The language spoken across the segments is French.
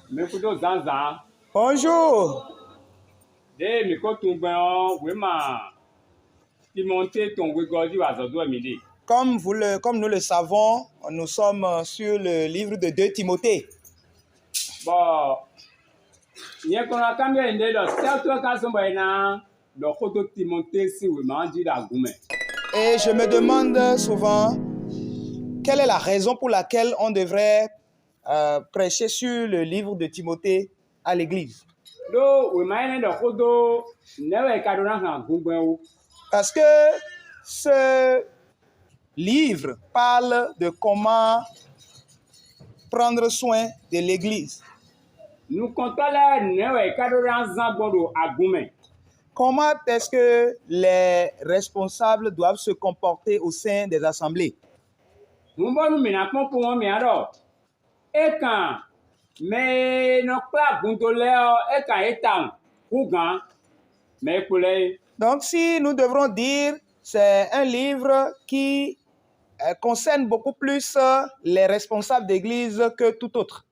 Mekudo Zanzan. Bonjour. De Mikotumben, Wema. Timonte ton Wigodi Wazodo Emily. Comme nous le savons, nous sommes sur le livre de 2 Timothée. Bon, il y a qu'on a quand même des certains cas sont bien le photo Timothée si vous mangez la gourmet. Et je me demande souvent quelle est la raison pour laquelle on devrait prêcher sur le livre de Timothée à l'église. Parce que ce livre parle de comment prendre soin de l'église. Comment est-ce que les responsables doivent se comporter au sein des assemblées? Donc, si nous devrons dire, c'est un livre qui concerne beaucoup plus les responsables d'église que tout autre.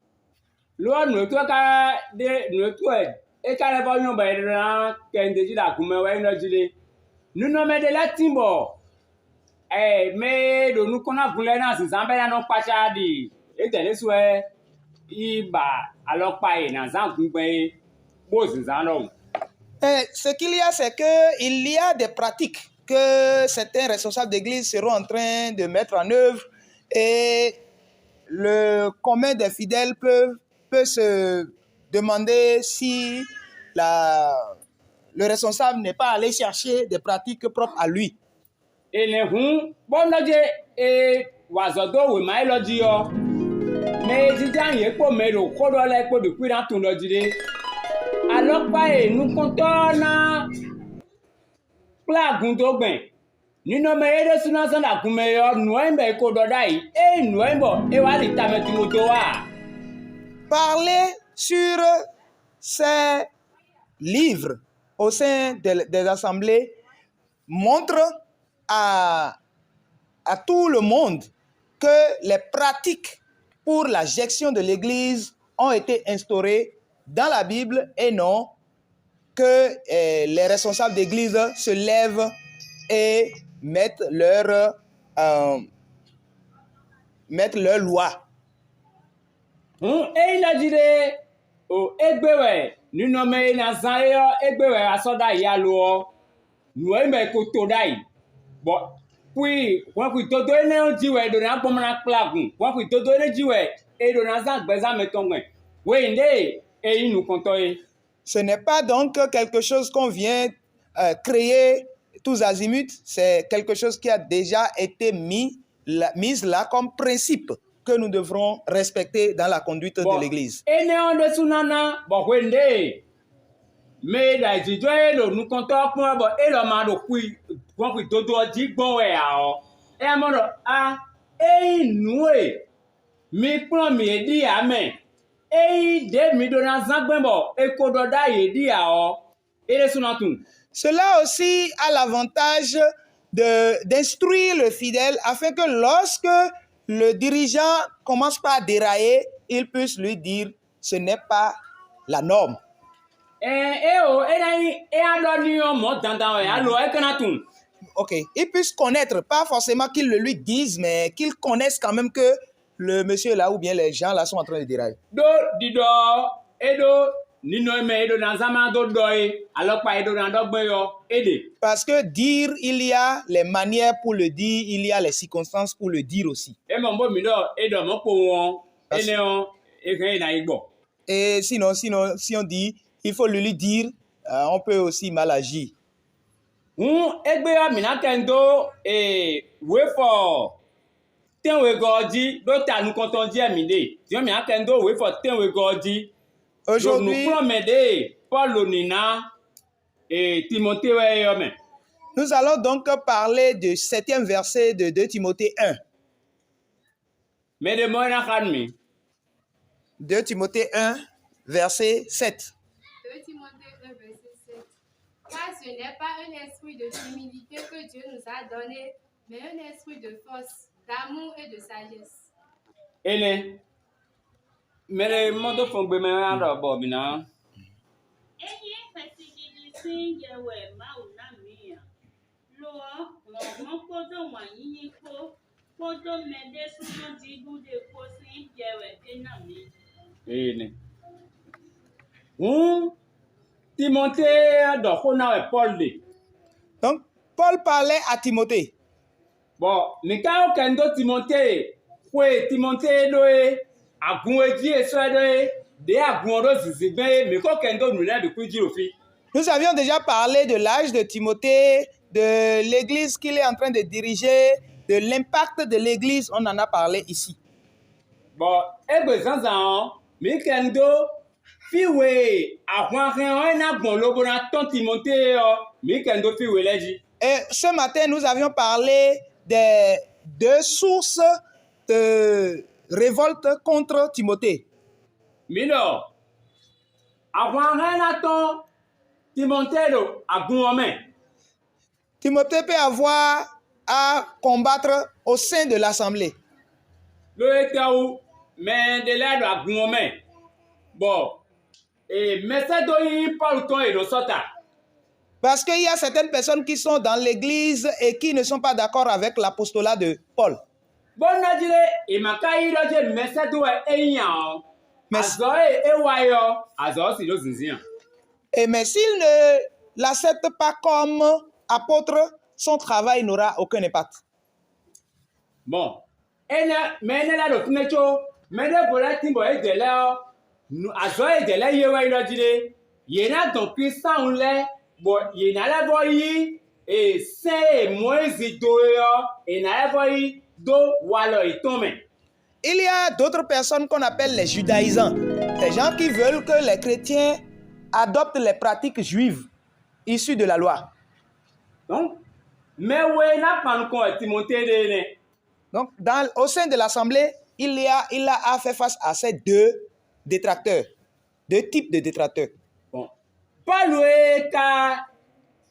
Ce qu'il y a, c'est qu'il y a des pratiques que certains responsables d'église seront en train de mettre en œuvre et le commun des fidèles peut se demander si le responsable n'est pas allé chercher des pratiques propres à lui. Parler sur ces livres au sein des assemblées montre à tout le monde que les pratiques pour la gestion de l'Église ont été instaurées dans la Bible et non que les responsables d'Église se lèvent et mettent leur loi. Ce n'est pas donc quelque chose qu'on vient créer tous azimuts, c'est quelque chose qui a déjà été mis là comme principe que nous devrons respecter dans la conduite de l'Église. Cela aussi a l'avantage d'instruire le fidèle afin que lorsque le dirigeant commence par dérailler, il puisse lui dire ce n'est pas la norme. Ok, il puisse connaître, pas forcément qu'il le lui dise, mais qu'il connaisse quand même que le monsieur là ou bien les gens là sont en train de dérailler. Parce que dire, il y a les manières pour le dire, il y a les circonstances pour le dire aussi. Et sinon, si on dit, il faut le lui dire, on peut aussi mal agir. Aujourd'hui, nous allons donc parler du 7e verset de 2 Timothée 1. 2 Timothée 1, verset 7. 2 Timothée 1, verset 7. Car ce n'est pas un esprit de timidité que Dieu nous a donné, mais un esprit de force, d'amour et de sagesse. Mais les motos font bien alors Bobina. Timothée d'Okona et Paul de. Donc, Paul parlait à Timothée. Bon, mais quand on Timothée, ouais, Timothée doit à Gouedi et soit de à Gouando Zizibé, mais quand on nous l'a de Kouji au fi. Nous avions déjà parlé de l'âge de Timothée, de l'église qu'il est en train de diriger, de l'impact de l'église, on en a parlé ici. Bon, et bien, ça, mais quand on fiwe à Juan, on a bon logo na ton Timothée, mais quand on fiwe là, Et ce matin, nous avions parlé des deux sources de révolte contre Timothée. Mais non, à Juan, on a ton Timothée à Gouamé. Timothée peut avoir à combattre au sein de l'assemblée. Le Etaou, mais de l'aide à Gouamé. Bon, et mais ça doit y parler ton et le sota. Parce qu'il y a certaines personnes qui sont dans l'église et qui ne sont pas d'accord avec l'apostolat de Paul. Bon, on dit, et ma caille, mais ça doit être Mais, mais s'il ne l'accepte pas comme apôtre, son travail n'aura aucun impact. Bon, mais là, le Knecho, mais là, pour la timbo et de là, nous, à Zoé de là, il a dit, il y a donc puissant, on l'est, bon, il y a la voyée, et c'est moins zidoyo, et n'a la voyée, do, walo, et tombe. Il y a d'autres personnes qu'on appelle les judaïsants. Des gens qui veulent que les chrétiens adoptent les pratiques juives issues de la loi. Donc, mais oui, n'a pas encore Timothée. Donc, au sein de l'assemblée, il a fait face à ces deux détracteurs, deux types de détracteurs. Bon, Paul est à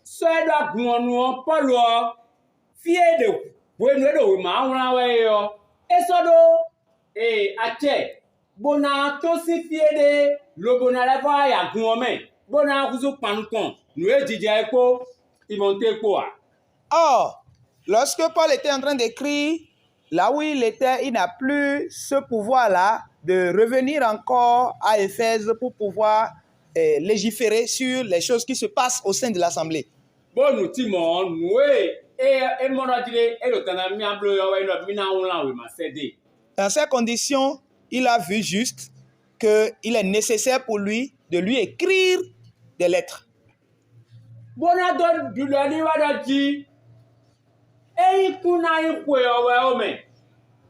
seul à Gouanou, Paul fier de Gouanou, Maouawayo, et Sodo, et Ache, Bona, Tosi fier de Lobonalava à Gouamé, Bona, vous pancon, nous est Didiaco, Timothée quoi. Or, lorsque Paul était en train d'écrire, là où il était, il n'a plus ce pouvoir-là de revenir encore à Éphèse pour pouvoir légiférer sur les choses qui se passent au sein de l'assemblée. Bon, nous, Timon, nous, et mon adilé, et le Tanamia bleu, et le Minaoula, oui, ma cédé. Dans ces conditions, il a vu juste qu'il est nécessaire pour lui de lui écrire des lettres. Bonadon, du Laniwadaji, et Kuna, et Koué,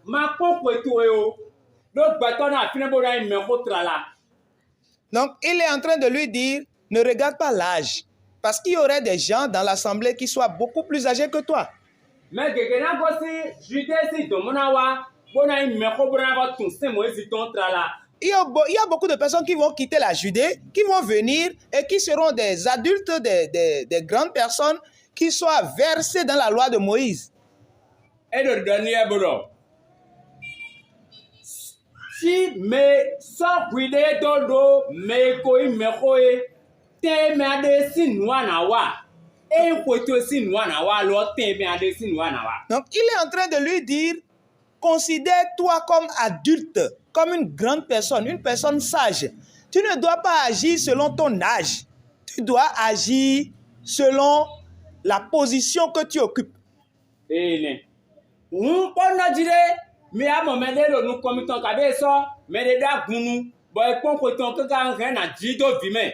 ma pompe, l'autre bâton a fini pour un là. Donc, il est en train de lui dire, ne regarde pas l'âge. Parce qu'il y aurait des gens dans l'assemblée qui soient beaucoup plus âgés que toi. Mais quelqu'un a aussi, je dis, Domonawa, Bona, il me comprend tout ce moi, c'est ton trala. Il y a beaucoup de personnes qui vont quitter la Judée, qui vont venir et qui seront des adultes, des grandes personnes qui soient versées dans la loi de Moïse. Et le dernier boulot. Si me so cuide todo me koi me koe te me ade sinwa na wa e kwoto sinwa na wa lo te me ade sinwa na wa. Donc il est en train de lui dire, considère-toi comme adulte, comme une grande personne, une personne sage. Tu ne dois pas agir selon ton âge. Tu dois agir selon la position que tu occupes. Ne. Pas na dire mais à mon moment nous commettons cadet ça mais les da gunu boy pon ko ton que quand rien na jido vime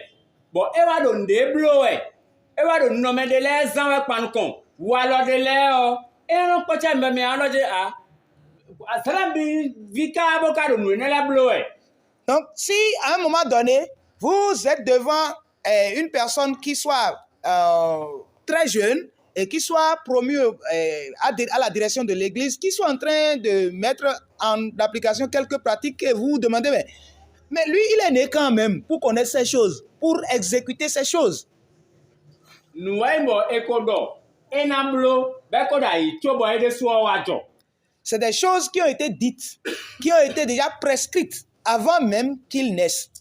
bon e wa do ndeblo e wa do no me de les en pan kon wa lo de le o e no ko cha me alo je a asala bi vika boka do no ne la blo e. Donc si à un moment donné vous êtes devant une personne qui soit très jeune et qui soit promu à la direction de l'église, qui soit en train de mettre en application quelques pratiques et vous vous demandez, mais lui, il est né quand même pour connaître ces choses, pour exécuter ces choses. C'est des choses qui ont été dites, qui ont été déjà prescrites avant même qu'ils naissent.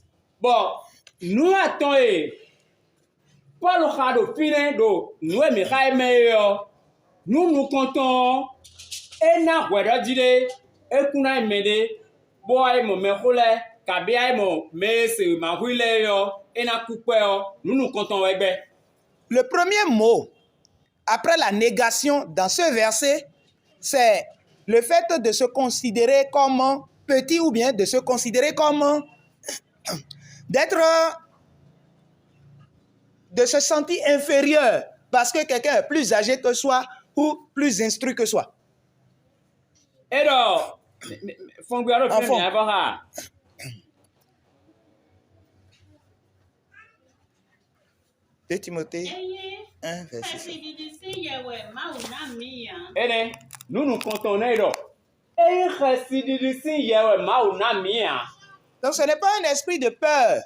Bon, nous attendons. Paul Khado Fine do nous nous comptons et na gwada dire et kuna mede boy mo mekole kabia mo me se ma huile yo et na coupe yo nous comptons egbe. Le premier mot après la négation dans ce verset, c'est le fait de se considérer comme petit ou bien de se considérer comme de se sentir inférieur parce que quelqu'un est plus âgé que soi ou plus instruit que soi. Et donc, Enfant. 2 Timothée 1, verset 7. Et nous comptons et donc ce n'est pas un esprit de peur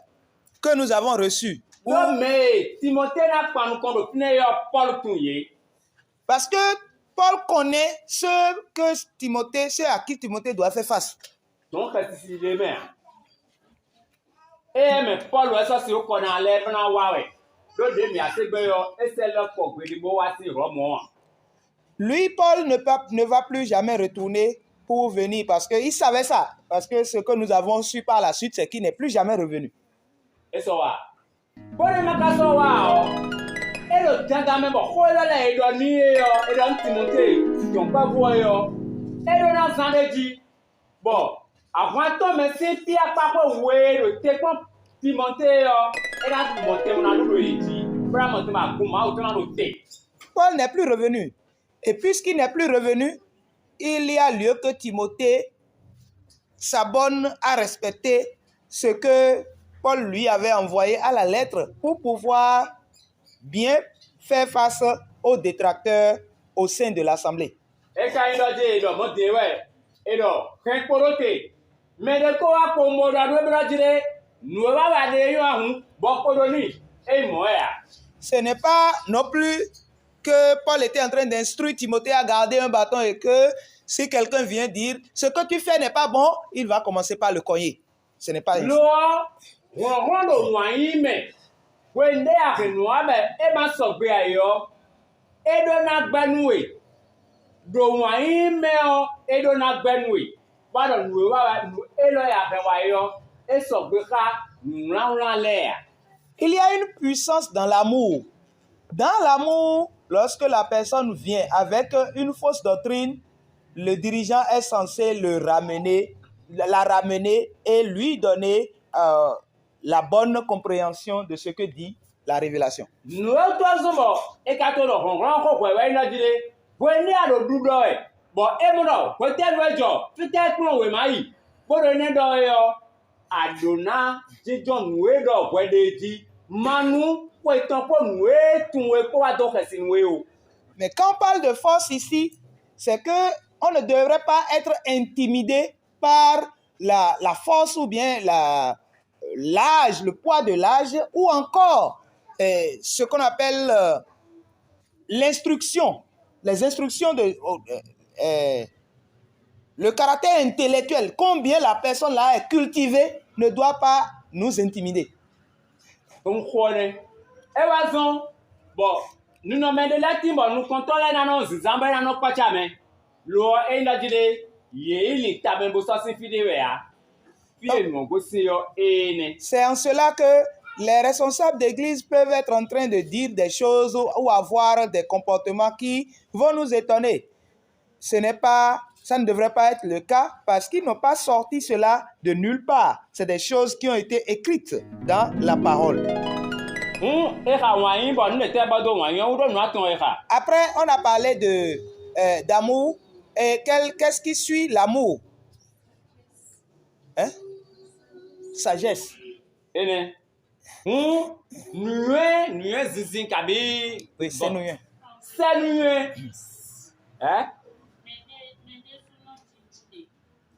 que nous avons reçu. Parce que Paul connaît ce à qui Timothée doit faire face. Donc, mais Paul ça c'est au qu'on a l'air na wawe. Lui, Paul ne va plus jamais retourner pour venir parce qu'il savait ça. Parce que ce que nous avons su par la suite, c'est qu'il n'est plus jamais revenu. Et ça va. Bon, il m'a cassé wa. Et le tanga même bon, et doit nier et doit Timothée, qui ont pas voyé. Et le na zandedi. Bon, avant toi mais c'est pia pas ko we le te kon Timothée et là Timothée on a lu dit. Vraiment ma kuma ou dans le té. Paul n'est plus revenu. Et puisqu'il n'est plus revenu, il y a lieu que Timothée s'abonne à respecter ce que Paul lui avait envoyé à la lettre pour pouvoir bien faire face aux détracteurs au sein de l'assemblée. Et quand il a dit, mon Dieu, et donc, quand Poloté, mais de quoi pour moi, nous allons aller à bon colonie, et moi. Ce n'est pas non plus que Paul était en train d'instruire Timothée à garder un bâton et que si quelqu'un vient dire ce que tu fais n'est pas bon, il va commencer par le cogner. Ce n'est pas ainsi. Il y a une puissance dans l'amour. Dans l'amour, lorsque la personne vient avec une fausse doctrine, le dirigeant est censé la ramener et lui donner la bonne compréhension de ce que dit la révélation. Mais quand on parle de force ici, c'est que on ne devrait pas être intimidé par la force ou bien l'âge, le poids de l'âge, ou encore ce qu'on appelle l'instruction, les instructions le caractère intellectuel, combien la personne là est cultivée, ne doit pas nous intimider. Bon, nous nous mettons là, nous comptons là dans nos zambes, dans nos pachame. L'eau est là, il tabe beau ça c'est fidèle. C'est en cela que les responsables d'église peuvent être en train de dire des choses ou avoir des comportements qui vont nous étonner. Ça ne devrait pas être le cas parce qu'ils n'ont pas sorti cela de nulle part. C'est des choses qui ont été écrites dans la parole. Après, on a parlé d'amour. Et qu'est-ce qui suit l'amour? Hein? Sagesse. Oui, c'est nué. C'est nué. Hein?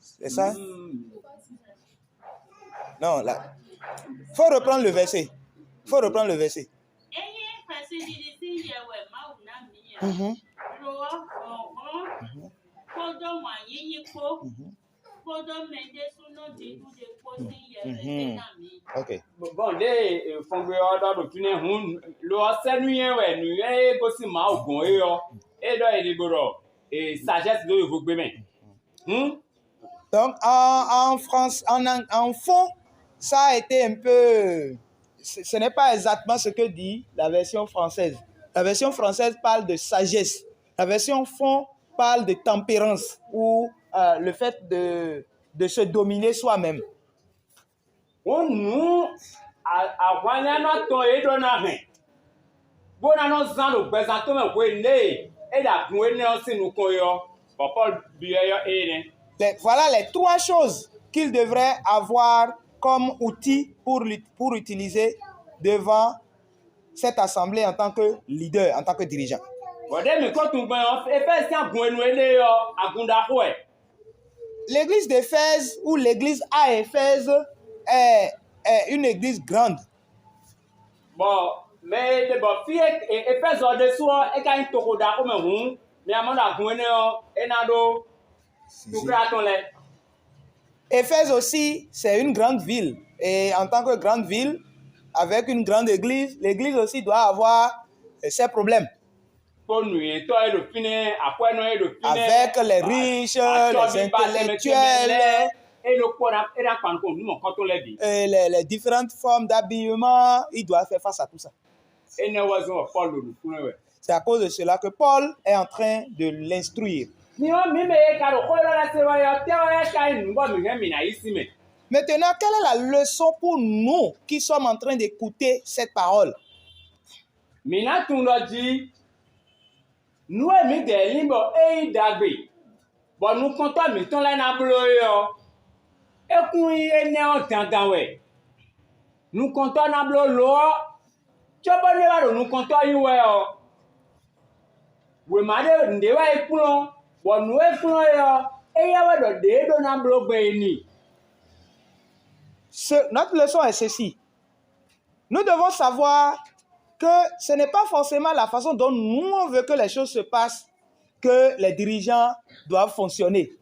C'est ça? Non, là. Faut reprendre le verset. Ok. Bon, de fongwe odo do tune hun lo senuye we nuye gosi ma ogun yo. E do e liboro e sagesse do vous gbe men. Donc, en France, en fond, ça a été un peu... Ce n'est pas exactement ce que dit la version française. La version française parle de sagesse. La version fond parle de tempérance ou le fait de se dominer soi-même. Nous, à no to e do na hen. Bona no zan lo gbezan to me we ne e da gun e ne o sinu kon yo. Papa bi yo e ne. Voilà les trois choses qu'il devrait avoir comme outil pour utiliser devant cette assemblée en tant que leader, en tant que dirigeant. L'église d'Éphèse ou l'église à Éphèse est une église grande. Bon, mais Éphèse de soi est quand il toko da ko me hu, mais amanda gun ne o enado tout kraton le. Éphèse aussi, c'est une grande ville. Et en tant que grande ville, avec une grande église, l'église aussi doit avoir ses problèmes. Avec les riches, les intellectuels, et les différentes formes d'habillement, il doit faire face à tout ça. C'est à cause de cela que Paul est en train de l'instruire. Maintenant, quelle est la leçon pour nous qui sommes en train d'écouter cette parole? Nous notre leçon est ceci. Nous devons savoir que ce n'est pas forcément la façon dont nous on veut que les choses se passent que les dirigeants doivent fonctionner.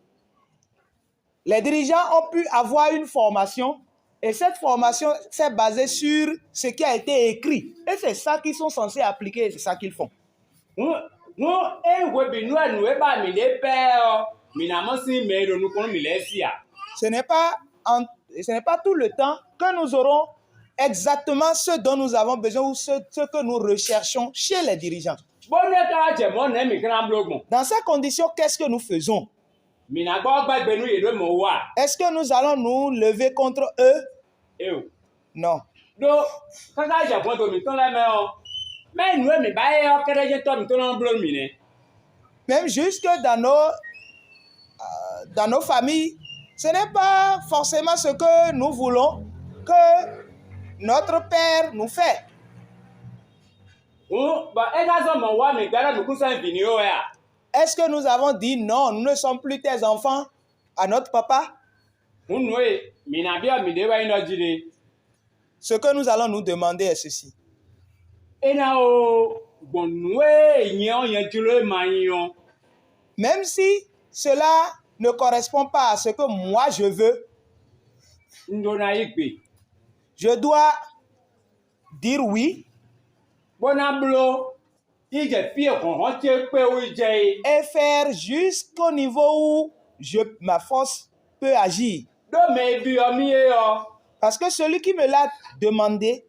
Les dirigeants ont pu avoir une formation et cette formation s'est basée sur ce qui a été écrit. Et c'est ça qu'ils sont censés appliquer et c'est ça qu'ils font. Ce n'est pas tout le temps que nous aurons exactement ce dont nous avons besoin ou ce que nous recherchons chez les dirigeants. Dans ces conditions, qu'est-ce que nous faisons? Est-ce que nous allons nous lever contre eux? Non. Même jusque dans nos familles, ce n'est pas forcément ce que nous voulons que notre père nous fait. Est-ce que nous avons dit non, nous ne sommes plus tes enfants à notre papa? Ce que nous allons nous demander est ceci. Même si cela ne correspond pas à ce que moi je veux, je dois dire oui et faire jusqu'au niveau où ma force peut agir. Parce que celui qui me l'a demandé,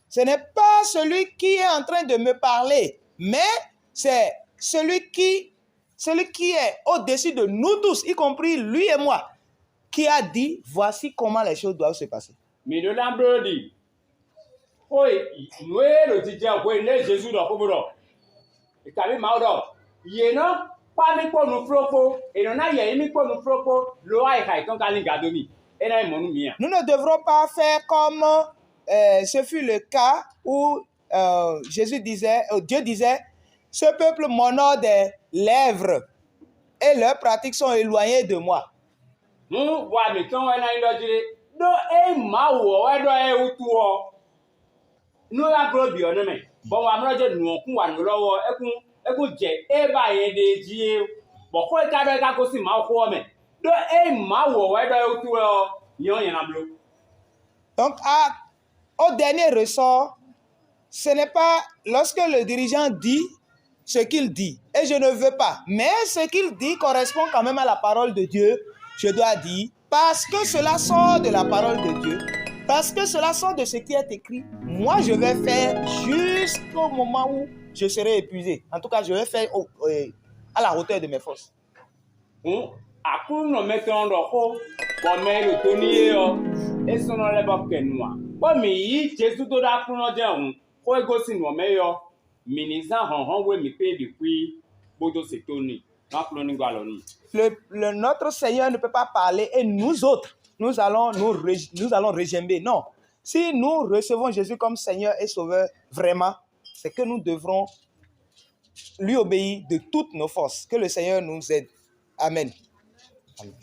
ce n'est pas celui qui est en train de me parler, mais c'est celui qui est au-dessus de nous tous, y compris lui et moi, qui a dit, voici comment les choses doivent se passer. Nous ne devrons pas faire comme ce fut le cas où Dieu disait, ce peuple m'honore des lèvres et leurs pratiques sont éloignées de moi. Bon, wa mra je nu kun wa nu lowo ekun je e ba yen de ji bo ko ka do ka ko si ma ko me do e ma wo we do tu yon yen na blo. Donc, au dernier ressort, ce n'est pas lorsque le dirigeant dit ce qu'il dit, et je ne veux pas, mais ce qu'il dit correspond quand même à la parole de Dieu, je dois dire, parce que cela sort de la parole de Dieu, parce que cela sort de ce qui est écrit, moi je vais faire jusqu'au moment où je serai épuisé. En tout cas, je vais faire à la hauteur de mes forces. Akun no meton do ko bo me lo to ni e so no le ba kenua bo mi yi Jesu to da kun no je hun ko e go si no me yo miniza hon we mi pe bi kwi bodo se to ni na kun ni gba lo ni. Notre Seigneur ne peut pas parler et nous autres, nous allons regimber. Non. Si nous recevons Jésus comme Seigneur et Sauveur, vraiment, c'est que nous devrons lui obéir de toutes nos forces. Que le Seigneur nous aide. Amen. Amen.